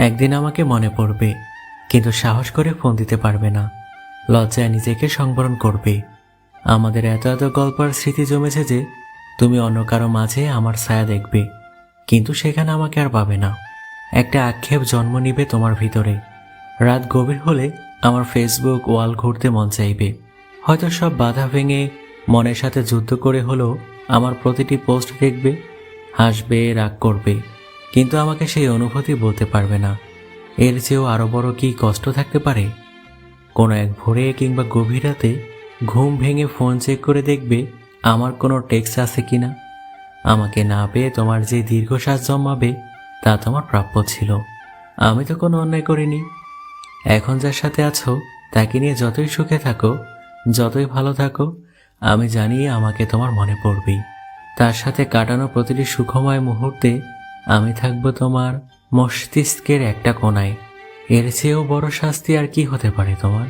একদিন আমাকে মনে পড়বে, কিন্তু সাহস করে ফোন দিতে পারবে না। লজ্জায় নিজেকে সংবরণ করবে। আমাদের এত এত গল্প আর স্মৃতি জমেছে যে তুমি অন্য কারো মাঝে আমার ছায়া দেখবে, কিন্তু সেখানে আমাকে আর পাবে না। একটা আক্ষেপ জন্ম নিবে তোমার ভিতরে। রাত গভীর হলে আমার ফেসবুক ওয়াল ঘুরতে মন চাইবে। হয়তো সব বাধা ভেঙে মনের সাথে যুদ্ধ করে হলেও আমার প্রতিটি পোস্ট দেখবে, হাসবে, রাগ করবে, কিন্তু আমাকে সেই অনুভূতি বলতে পারবে না। এর চেয়েও আরো বড় কি কষ্ট থাকতে পারে? কোনো এক ভোরে কিংবা গভীর রাতে ঘুম ভেঙে ফোন চেক করে দেখবে আমার কোনো টেক্সট আছে কিনা। আমাকে না পেয়ে তোমার যে দীর্ঘশ্বাস জন্মাবে তা তোমার প্রাপ্য ছিল। আমি তো কোনো অন্যায় করিনি। এখন যার সাথে আছো তাকে নিয়ে যতই সুখে থাকো, যতই ভালো থাকো, আমি জানি আমাকে তোমার মনে পড়বেই। তার সাথে কাটানো প্রতিটি সুখময় মুহূর্তে আমি থাকবো তোমার মস্তিষ্কের একটা কোণায়। এর চেয়েও বড় শাস্তি আর কি হতে পারে তোমার?